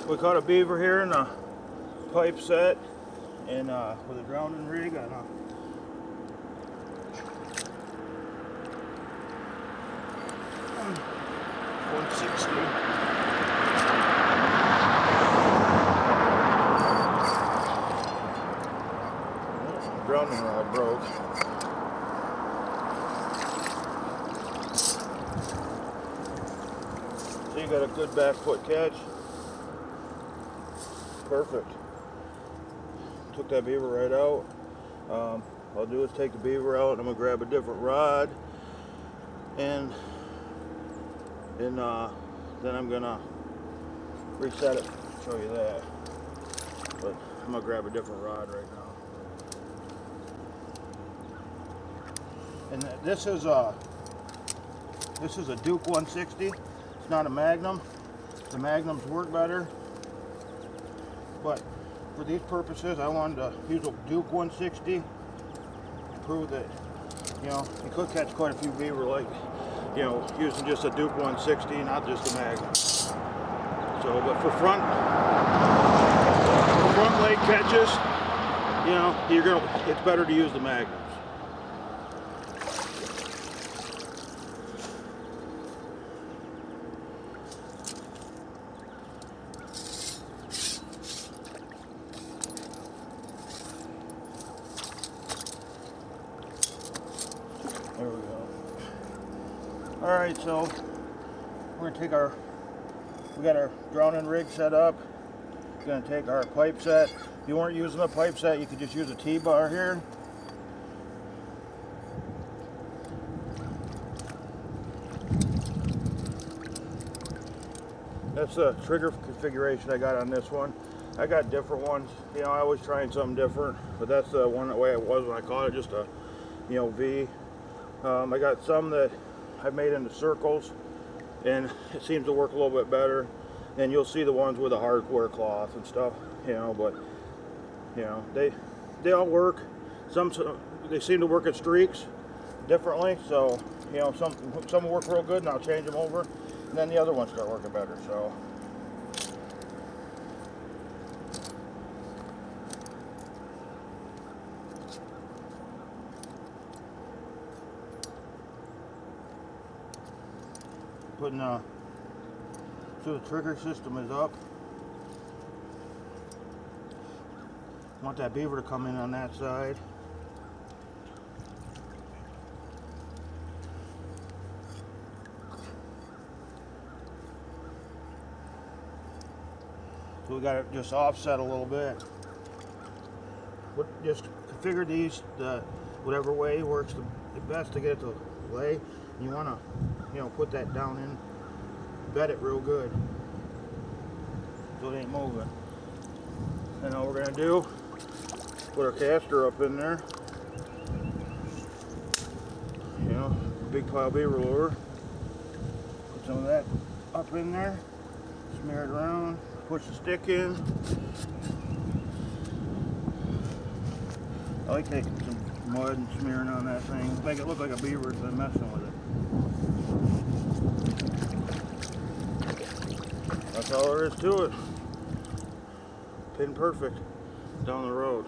We caught a beaver here in a pipe set and with a drowning rig on a 160. Drowning rod broke. So you got a good back foot catch. Perfect. Took that beaver right out. I'll do is take the beaver out and I'm gonna grab a different rod and then I'm gonna reset it, show you that. But I'm gonna grab a different rod right now. And this is a Duke 160. It's not a Magnum. The Magnums work better, but for these purposes, I wanted to use a Duke 160 to prove that, you know, you could catch quite a few beaver, like, you know, using just a Duke 160, not just a Magnum. So, but for front leg catches, you know, it's better to use the Magnums. There we go. Alright, so we're gonna take we got our drowning rig set up. We're gonna take our pipe set. If you weren't using a pipe set, you could just use a T-bar here. That's the trigger configuration I got on this one. I got different ones. You know, I always trying something different, but that's the one the way it was when I caught it, just a, you know, V. I got some that I've made into circles, and it seems to work a little bit better. And you'll see the ones with a hardware cloth and stuff, you know. But you know, they all work. Some they seem to work at streaks differently. So you know, some will work real good, and I'll change them over, and then the other ones start working better. So. Putting so the trigger system is up. Want that beaver to come in on that side. So we got it just offset a little bit. Just configure these whatever way works the best to get it to lay. You want to, you know, put that down in, bed it real good so it ain't moving. And all we're going to do, put our caster up in there, you know, big pile beaver lure, put some of that up in there, smear it around, push the stick in. I like taking some mud and smearing on that thing, make it look like a beaver's been messing with it. That's all there is to it. Pin perfect down the road.